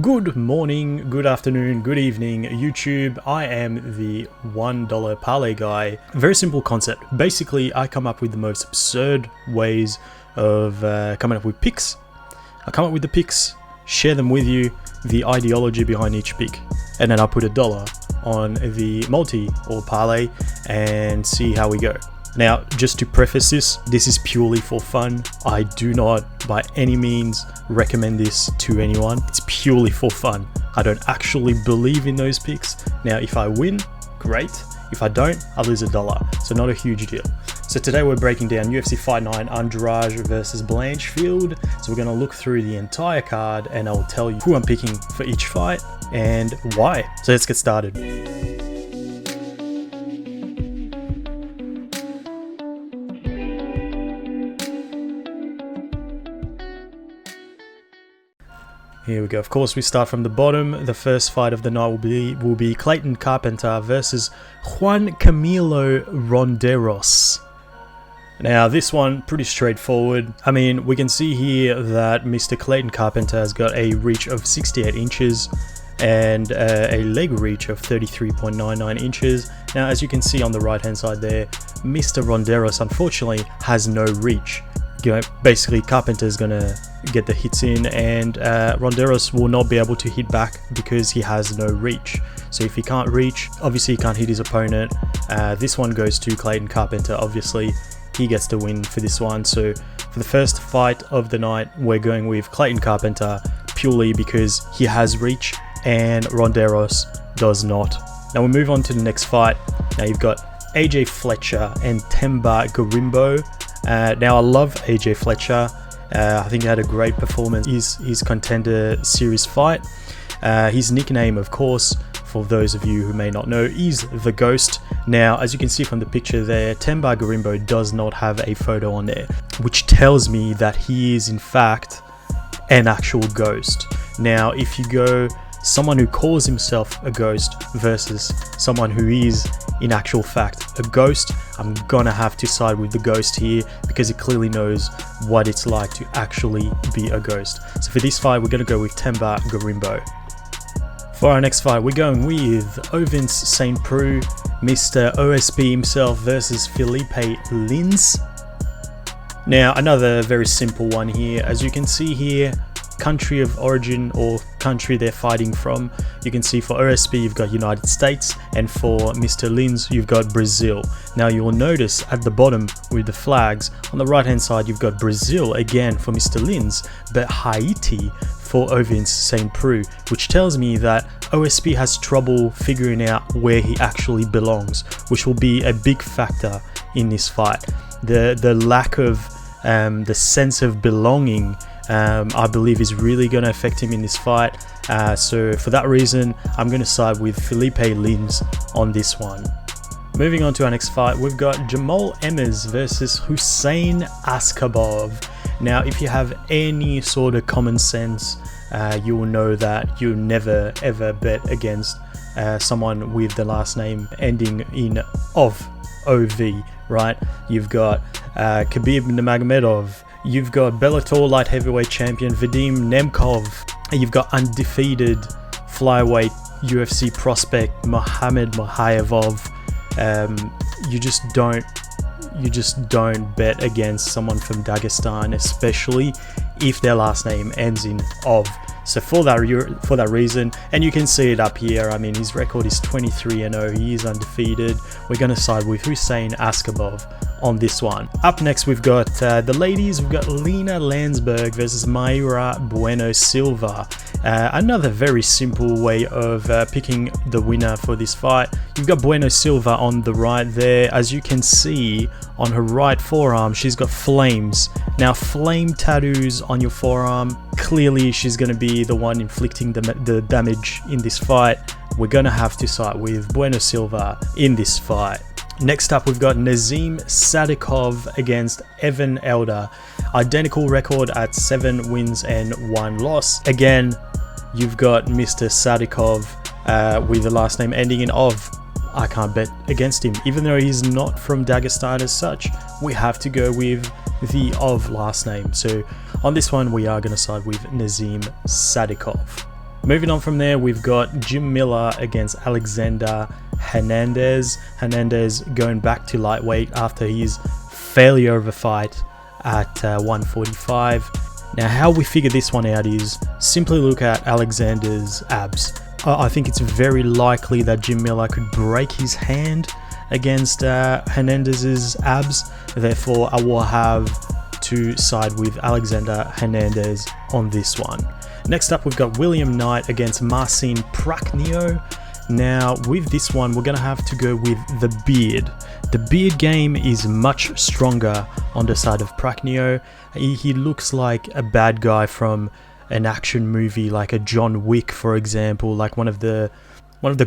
Good morning, good afternoon, good evening, YouTube. I am the $1 parlay guy. Very simple concept. Basically, I come up with the most absurd ways of coming up with picks. I come up with the picks, share them with you, the ideology behind each pick, and then I put $1 on the multi or parlay and see how we go. Now, just to preface this is purely for fun. I do not by any means recommend this to anyone. It's purely for fun. I don't actually believe in those picks. Now, if I win, great. If I don't, I lose $1. So not a huge deal. So today we're breaking down UFC Fight 9 Andrade versus Blanchfield. So we're going to look through the entire card and I'll tell you who I'm picking for each fight and why. So let's get started. Here we go. Of course, we start from the bottom. The first fight of the night will be Clayton Carpenter versus Juan Camilo Ronderos. Now, this one pretty straightforward. I mean, we can see here that Mr. Clayton Carpenter has got a reach of 68 inches and a leg reach of 33.99 inches. Now, as you can see on the right-hand side there, Mr. Ronderos unfortunately has no reach. You know, basically Carpenter's gonna get the hits in and Ronderos will not be able to hit back because he has no reach. So if he can't reach, obviously he can't hit his opponent. This one goes to Clayton Carpenter. Obviously he gets the win for this one. So for the first fight of the night, we're going with Clayton Carpenter purely because he has reach and Ronderos does not. Now we move on to the next fight. Now you've got AJ Fletcher and Themba Gorimbo. Now I love AJ Fletcher. I think he had a great performance. His contender series fight. His nickname, of course, for those of you who may not know, is the Ghost. Now, as you can see from the picture there, Themba Gorimbo does not have a photo on there, which tells me that he is in fact an actual ghost. Now, if you go someone who calls himself a ghost versus someone who is in actual fact a ghost, I'm gonna have to side with the ghost here because it clearly knows what it's like to actually be a ghost. So for this fight, we're gonna go with Themba Gorimbo. For our next fight, we're going with Ovince St. Preux, Mr. OSP himself versus Felipe Lins. Now, another very simple one here. As you can see here, country of origin or country they're fighting from. You can see for OSP you've got United States and for Mr. Lins you've got Brazil. Now you will notice at the bottom with the flags on the right hand side you've got Brazil again for Mr. Lins, but Haiti for Ovince St. Preux, which tells me that OSP has trouble figuring out where he actually belongs, which will be a big factor in this fight. The lack of the sense of belonging I believe is really going to affect him in this fight. So for that reason, I'm going to side with Felipe Lins on this one. Moving on to our next fight, we've got Jamal Emmers versus Hussein Askabov. Now, if you have any sort of common sense, you will know that you never ever bet against someone with the last name ending in OV, right? You've got Khabib Nurmagomedov. You've got Bellator light heavyweight champion Vadim Nemkov. You've got undefeated flyweight UFC prospect Mohamed Mohaevov. You just don't bet against someone from Dagestan, especially if their last name ends in Ov. So for that reason, and you can see it up here, I mean his record is 23-0, he is undefeated. We're going to side with Hussein Askabov on this one. Up next we've got the ladies. We've got Lena Landsberg versus Mayra Bueno Silva. Another very simple way of picking the winner for this fight. You've got Bueno Silva on the right there. As you can see on her right forearm, she's got flames. Now, flame tattoos on your forearm, clearly she's going to be the one inflicting the damage in this fight. We're going to have to side with Bueno Silva in this fight. Next up, we've got Nazim Sadikov against Evan Elder. Identical record at 7 wins and 1 loss. Again, you've got Mr. Sadikov with the last name ending in Ov. I can't bet against him. Even though he's not from Dagestan as such, we have to go with the Ov last name. So on this one, we are going to side with Nazim Sadikov. Moving on from there, we've got Jim Miller against Alexander Hernandez. Hernandez going back to lightweight after his failure of a fight at 145. Now, how we figure this one out is simply look at Alexander's abs. I think it's very likely that Jim Miller could break his hand against Hernandez's abs. Therefore, I will have to side with Alexander Hernandez on this one. Next up, we've got William Knight against Marcin Prachnio. Now, with this one, we're going to have to go with the beard. The beard game is much stronger on the side of Prachnio. He looks like a bad guy from an action movie, like a John Wick, for example, like one of the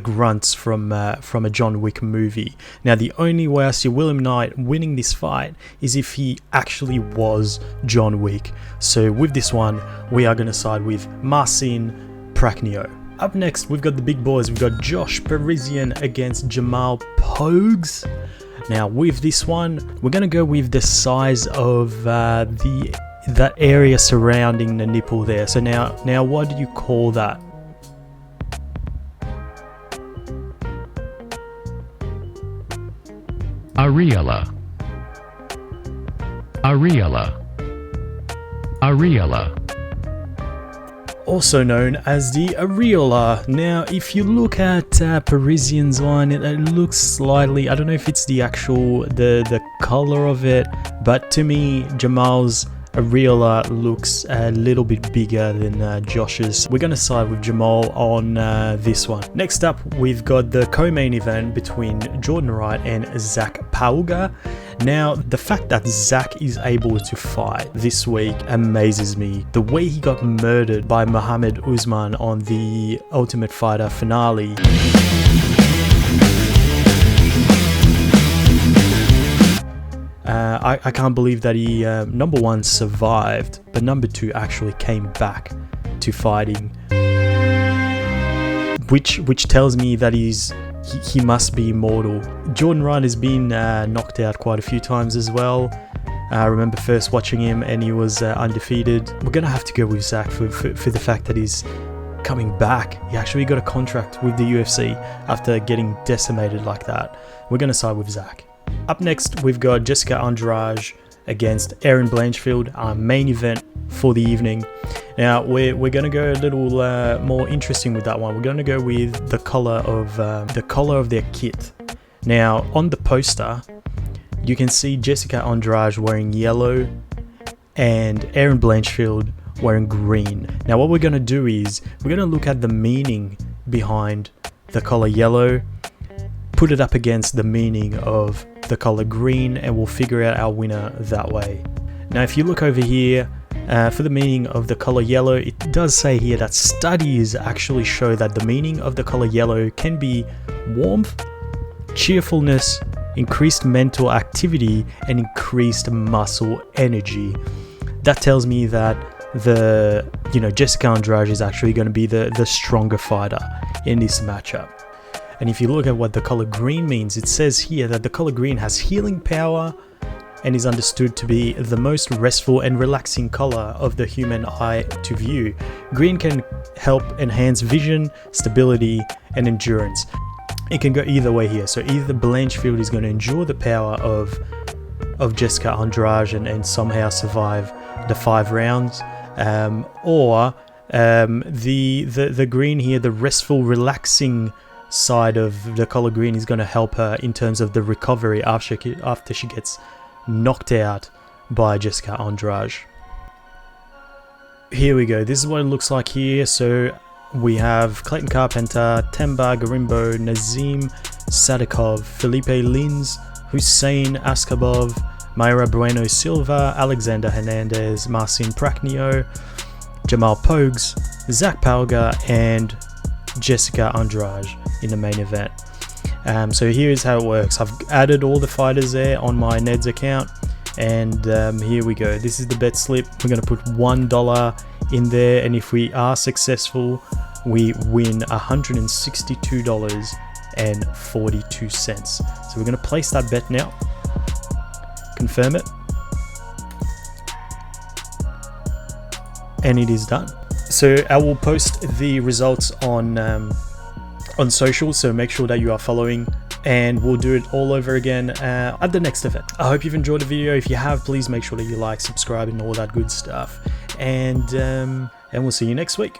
grunts from a John Wick movie. Now, the only way I see William Knight winning this fight is if he actually was John Wick. So with this one, we are going to side with Marcin Prachnio. Up next, we've got the big boys. We've got Josh Parisian against Jamal Pogues. Now, with this one, we're going to go with the size of the area surrounding the nipple there. So now, what do you call that? Areola. Areola. Areola. Also known as the areola. Now, if you look at Parisian's one, it looks slightly, I don't know if it's the actual, the color of it, but to me, Jamal's areola looks a little bit bigger than Josh's. We're going to side with Jamal on this one. Next up, we've got the co-main event between Jordan Wright and Zach Pauga. Now, the fact that Zach is able to fight this week amazes me. The way he got murdered by Muhammad Usman on the Ultimate Fighter finale. I can't believe that he, number one, survived, but number two, actually came back to fighting. Which tells me that he must be immortal. Jordan Wright has been knocked out quite a few times as well. I remember first watching him and he was undefeated. We're going to have to go with Zach for the fact that he's coming back. He actually got a contract with the UFC after getting decimated like that. We're going to side with Zach. Up next, we've got Jessica Andrade against Erin Blanchfield, our main event for the evening. Now, we're going to go a little more interesting with that one. We're going to go with the color of their kit. Now, on the poster, you can see Jessica Andrade wearing yellow and Erin Blanchfield wearing green. Now, what we're going to do is we're going to look at the meaning behind the color yellow, put it up against the meaning of the color green, and we'll figure out our winner that way. Now, if you look over here, for the meaning of the color yellow, it does say here that studies actually show that the meaning of the color yellow can be warmth, cheerfulness, increased mental activity, and increased muscle energy. That tells me that Jessica Andrade is actually going to be the stronger fighter in this matchup. And if you look at what the color green means, it says here that the color green has healing power and is understood to be the most restful and relaxing color of the human eye to view. Green can help enhance vision, stability, and endurance. It can go either way here. So either Blanchfield is going to endure the power of Jessica Andrade and somehow survive the 5 rounds, or the green here, the restful, relaxing side of the color green, is going to help her in terms of the recovery after she gets knocked out by Jessica Andrade. Here we go. This is what it looks like here. So we have Clayton Carpenter, Temba Garimbo, Nazim Sadikov, Felipe Lins, Hussein Askabov, Mayra Bueno Silva, Alexander Hernandez, Marcin Prachnio, Jamal Pogues, Zach Pauga, and Jessica Andrade in the main event. So here's how it works. I've added all the fighters there on my Ned's account, and here we go. This is the bet slip. We're going to put $1 in there, and if we are successful, we win $162.42. So we're going to place that bet now, confirm it, and it is done. So I will post the results on social, so make sure that you are following, and we'll do it all over again at the next event. I hope you've enjoyed the video. If you have, please make sure that you like, subscribe, and all that good stuff. And we'll see you next week.